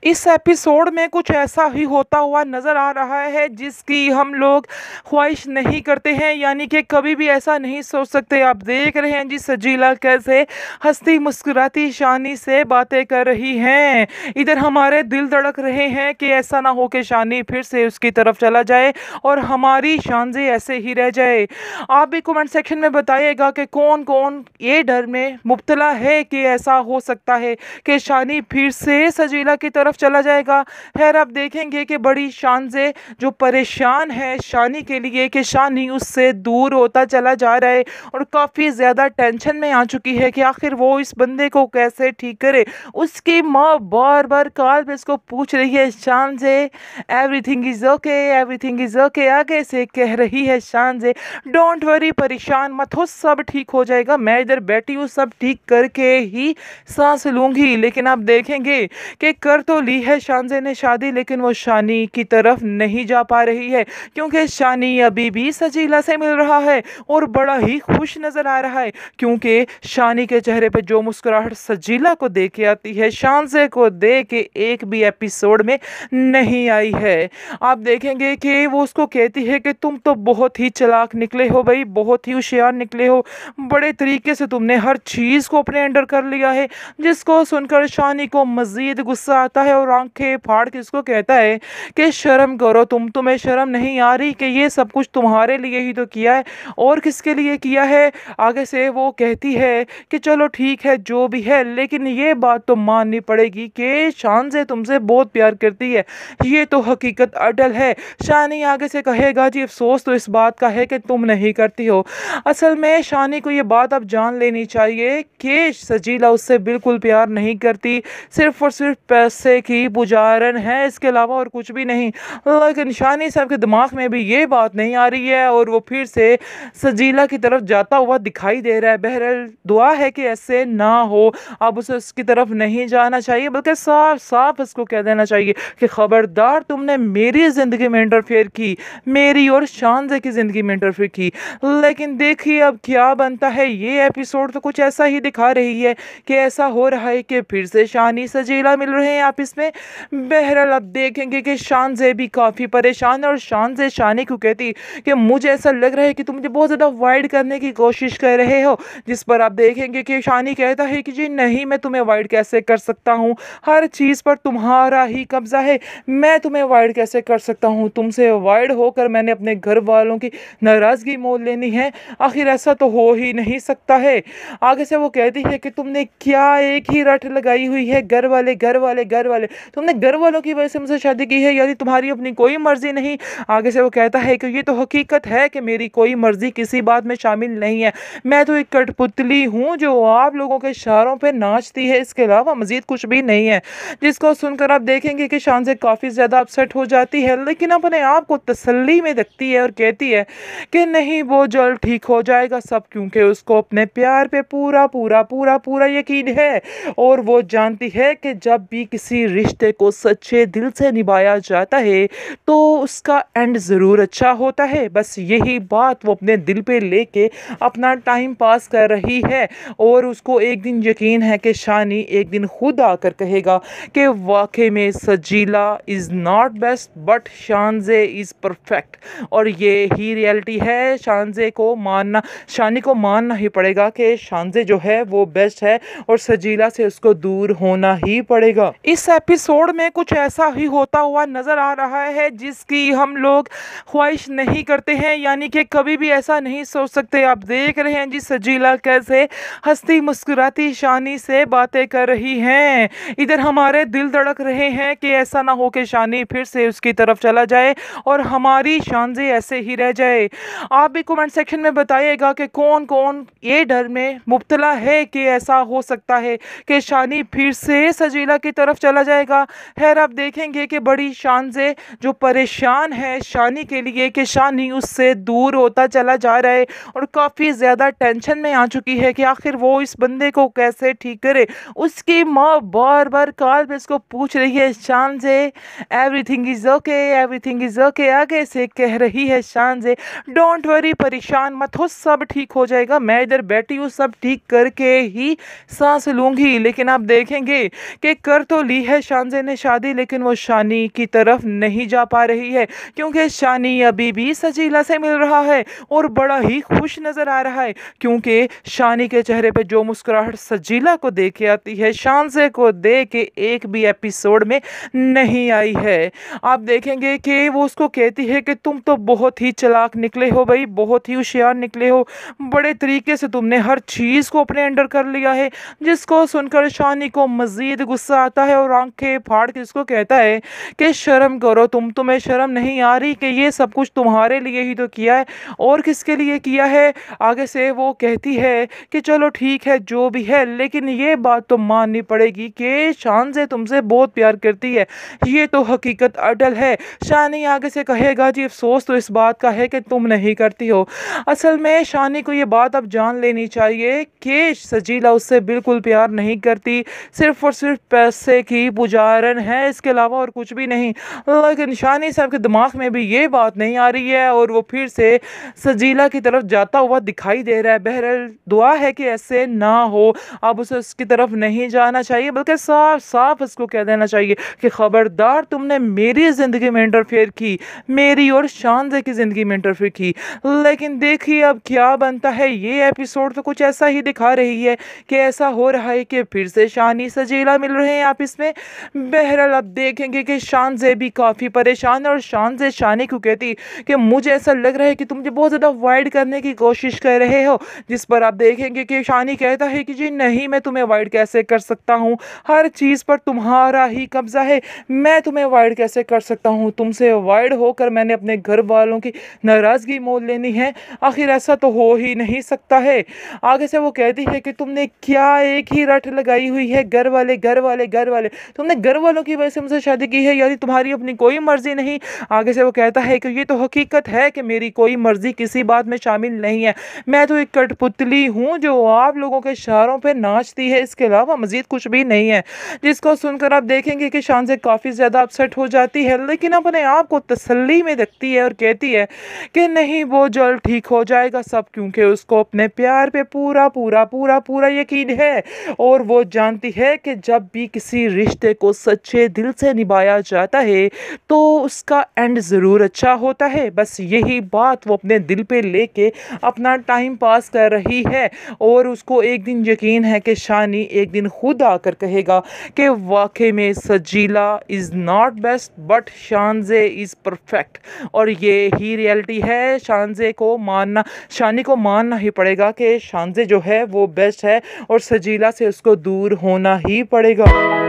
इस एपिसोड में कुछ ऐसा ही होता हुआ नज़र आ रहा है जिसकी हम लोग ख्वाहिश नहीं करते हैं, यानी कि कभी भी ऐसा नहीं सोच सकते। आप देख रहे हैं जी सजीला कैसे हंसती मुस्कुराती शानी से बातें कर रही हैं। इधर हमारे दिल धड़क रहे हैं कि ऐसा ना हो कि शानी फिर से उसकी तरफ चला जाए और हमारी शानजे ऐसे ही रह जाए। आप भी कमेंट सेक्शन में बताइएगा कि कौन कौन ये डर में मुब्तला है कि ऐसा हो सकता है कि शानी फिर से सजीला की तरफ चला जाएगा। खैर आप देखेंगे कि बड़ी शान से जो परेशान है शानी के लिए कि शानी उससे दूर होता चला जा रहा है और काफ़ी ज़्यादा टेंशन में आ चुकी है कि आखिर वो इस बंदे को कैसे ठीक करे। उसकी माँ बार बार कॉल पे इसको पूछ रही है शान से everything is okay, everything is okay, आगे से कह रही है शान से डोंट वरी, परेशान मत हो, सब ठीक हो जाएगा, मैं इधर बैठी हूँ, सब ठीक करके ही सांस लूंगी। लेकिन आप देखेंगे कि कर तो ली है शानजे ने शादी, लेकिन वो शानी की तरफ नहीं जा पा रही है क्योंकि शानी अभी भी सजीला से मिल रहा है और बड़ा ही खुश नजर आ रहा है क्योंकि शानी के चेहरे पे जो मुस्कुराहट सजीला को देख के आती है शानजे को देख के एक भी एपिसोड में नहीं आई है। आप देखेंगे कि वो उसको कहती है कि तुम तो बहुत ही चालाक निकले हो भाई, बहुत ही होशियार निकले हो, बड़े तरीके से तुमने हर चीज़ को अपने अंडर कर लिया है। जिसको सुनकर शानी को मज़ीद गुस्सा आता है और आंखें फाड़ के इसको कहता है कि शर्म करो, तुम्हें शर्म नहीं आ रही कि ये सब कुछ तुम्हारे लिए ही तो किया है और किसके लिए किया है। आगे से वो कहती है कि चलो ठीक है जो भी है, लेकिन ये बात तो माननी पड़ेगी कि शान से तुमसे बहुत प्यार करती है, ये तो हकीकत अटल है। शानी आगे से कहेगा जी अफसोस तो इस बात का है कि तुम नहीं करती हो। असल में शानी को ये बात अब जान लेनी चाहिए कि सजीला उससे बिल्कुल प्यार नहीं करती, सिर्फ और सिर्फ पैसे की पुजारन है, इसके अलावा और कुछ भी नहीं। लेकिन शानी साहब के दिमाग में भी ये बात नहीं आ रही है और वो फिर से सजीला की तरफ जाता हुआ दिखाई दे रहा है। बहरहाल दुआ है कि ऐसे ना हो, अब उसे उसकी तरफ नहीं जाना चाहिए बल्कि साफ साफ उसको कह देना चाहिए कि खबरदार तुमने मेरी ज़िंदगी में इंटरफेयर की, मेरी और शानजे की ज़िंदगी में इंटरफेयर की। लेकिन देखिए अब क्या बनता है। ये एपिसोड तो कुछ ऐसा ही दिखा रही है कि ऐसा हो रहा है कि फिर से शानी सजीला मिल रहे हैं आपस में। बहरहाल अब देखेंगे कि शानजे भी काफ़ी परेशान है और शानजे शानी को कहती कि मुझे ऐसा लग रहा है कि तुम मुझे बहुत ज़्यादा वाइड करने की कोशिश कर रहे हो। जिस पर आप देखेंगे कि शानी कहता है कि जी नहीं, मैं तुम्हें वाइड कैसे कर सकता हूँ, हर चीज़ पर तुम्हारा ही कब्जा है, मैं तुम्हें वाइड कैसे कर सकता हूँ, तुमसे वाइड होकर मैंने अपने घर वालों की नाराज़गी मोल लेनी है, आखिर ऐसा तो हो ही नहीं सकता है। आगे से वो कहती है कि तुमने क्या एक ही रट लगाई हुई है, घर वाले घर वाले घर वाले, तुमने घर वालों की वजह से मुझसे शादी की है, यानी तुम्हारी अपनी कोई मर्जी नहीं। आगे से वो कहता है कि ये तो हकीकत है कि मेरी कोई मर्जी किसी बात में शामिल नहीं है, मैं तो एक कठपुतली हूँ जो आप लोगों के इशारों पे नाचती है, इसके अलावा मजीद कुछ भी नहीं है। जिसको सुनकर आप देखेंगे कि शान से काफ़ी ज़्यादा अपसेट हो जाती है, लेकिन अपने आप को तसल्ली में रखती है और कहती है कि नहीं वो जल्द ठीक हो जाएगा सब, क्योंकि उसको अपने प्यार पे पूरा पूरा पूरा पूरा यकीन है और वो जानती है कि जब भी किसी रिश्ते को सच्चे दिल से निभाया जाता है तो उसका एंड ज़रूर अच्छा होता है। बस यही बात वो अपने दिल पे लेके अपना टाइम पास कर रही है और उसको एक दिन यकीन है कि शानी एक दिन खुद आकर कहेगा कि वाकई में Sajila is not best but शानजे इज़ परफेक्ट। और ये ही रियलिटी है, शानजे को मानना, शानी को मानना ही पड़ेगा कि शानजे जो है वो बेस्ट है और सजीला से उसको दूर होना ही पड़ेगा। इस एपिसोड में कुछ ऐसा ही होता हुआ नज़र आ रहा है जिसकी हम लोग ख्वाहिश नहीं करते हैं, यानी कि कभी भी ऐसा नहीं सोच सकते। आप देख रहे हैं जी सजीला कैसे हंसती मुस्कुराती शानी से बातें कर रही हैं। इधर हमारे दिल धड़क रहे हैं कि ऐसा ना हो कि शानी फिर से उसकी तरफ चला जाए और हमारी शानजे ऐसे ही रह जाए। आप भी कमेंट सेक्शन में बताइएगा कि कौन कौन ये डर में मुब्तला है कि ऐसा हो सकता है कि शानी फिर से सजीला की तरफ चला जाएगा। खैर आप देखेंगे कि बड़ी शानजे जो परेशान है शानी के लिए कि शानी उससे दूर होता चला जा रहा है और काफ़ी ज़्यादा टेंशन में आ चुकी है कि आखिर वो इस बंदे को कैसे ठीक करे। उसकी माँ बार बार कॉल पे इसको पूछ रही है शान से everything is okay, everything is okay, आगे से कह रही है शान से डोंट वरी, परेशान मत हो, सब ठीक हो जाएगा, मैं इधर बैठी हूँ, सब ठीक करके ही सांस लूंगी। लेकिन आप देखेंगे कि कर तो ली है शानजे ने शादी, लेकिन वो शानी की तरफ नहीं जा पा रही है क्योंकि शानी अभी भी सजीला से मिल रहा है और बड़ा ही खुश नजर आ रहा है क्योंकि शानी के चेहरे पे जो मुस्कुराहट सजीला को देख के आती है शानजे को देख के एक भी एपिसोड में नहीं आई है। आप देखेंगे कि वो उसको कहती है कि तुम तो बहुत ही चालाक निकले हो भाई, बहुत ही होशियार निकले हो, बड़े तरीके से तुमने हर चीज़ को अपने अंडर कर लिया है। जिसको सुनकर शानी को मज़ीद गुस्सा आता है और आंखें फाड़ के उसको कहता है कि शर्म करो तुम्हें शर्म नहीं आ रही कि ये सब कुछ तुम्हारे लिए ही तो किया है और किसके लिए किया है। आगे से वो कहती है कि चलो ठीक है जो भी है, लेकिन ये बात तो माननी पड़ेगी कि शानजे तुमसे बहुत प्यार करती है, ये तो हकीकत अटल है। शानी आगे से कहेगा जी अफसोस तो इस बात का है कि तुम नहीं करती हो। असल में शानी को ये बात अब जान लेनी चाहिए कि सजीला उससे बिल्कुल प्यार नहीं करती, सिर्फ और सिर्फ पैसे की पुजारन है, इसके अलावा और कुछ भी नहीं। लेकिन शानी साहब के दिमाग में भी ये बात नहीं आ रही है और वो फिर से सजीला की तरफ जाता हुआ दिखाई दे रहा है। बहरहाल दुआ है कि ऐसे ना हो, अब उसे उसकी तरफ नहीं जाना चाहिए बल्कि साफ साफ उसको कह देना चाहिए कि खबरदार तुमने मेरी ज़िंदगी में इंटरफेयर की, मेरी और शानजे की ज़िंदगी में इंटरफेयर की। लेकिन देखिए अब क्या बनता है। ये एपिसोड तो कुछ ऐसा ही दिखा रही है कि ऐसा हो रहा है कि फिर से शानी सजीला मिल रहे हैं आपस में। बहरहाल अब देखेंगे कि शानजे भी काफ़ी परेशान है और शानजे शानी को कहती कि मुझे ऐसा लग रहा है कि तुम मुझे बहुत ज़्यादा अवॉइड करने की कोशिश कर रहे हो। जिस पर आप देखेंगे कि शानी कहता है कि जी नहीं, मैं तुम्हें अवॉइड कैसे कर सकता हूँ, हर चीज़ पर तुम्हारा ही कब्जा है, मैं तुम्हें अवॉइड कैसे कर सकता हूँ, तुमसे अवॉइड होकर मैंने अपने घर वालों की नाराज़गी मोल लेनी है, आखिर ऐसा तो हो ही नहीं सकता है। आगे से वो कहती है कि तुमने क्या एक ही रट लगाई हुई है, घर वाले घर वाले घर वाले, तुमने घर वालों की वजह से मुझसे शादी की है, यानी तुम्हारी अपनी कोई मर्जी नहीं। आगे से वो कहता है कि ये तो हकीकत है कि मेरी कोई मर्जी किसी बात में शामिल नहीं है, मैं तो एक कठपुतली हूँ जो आप लोगों के इशारों पे नाचती है, इसके अलावा मजीद कुछ भी नहीं है। जिसको सुनकर आप देखेंगे कि शानजे काफ़ी ज़्यादा अपसेट हो जाती है, लेकिन अपने आप को तसल्ली में रखती है और कहती है कि नहीं वो जल्द ठीक हो जाएगा सब, क्योंकि उसको अपने प्यार पे पूरा पूरा पूरा पूरा यकीन है और वो जानती है कि जब भी किसी रिश्ते को सच्चे दिल से निभाया जाता है तो उसका एंड ज़रूर अच्छा होता है। बस यही बात वो अपने दिल पे लेके अपना टाइम पास कर रही है और उसको एक दिन यकीन है कि शानी एक दिन खुद आकर कहेगा कि वाकई में Sajila is not best but शानजे इज़ परफेक्ट। और ये ही रियलिटी है, शानजे को मानना, शानी को मानना ही पड़ेगा कि शानजे जो है वो बेस्ट है और सजीला से उसको दूर होना ही पड़ेगा।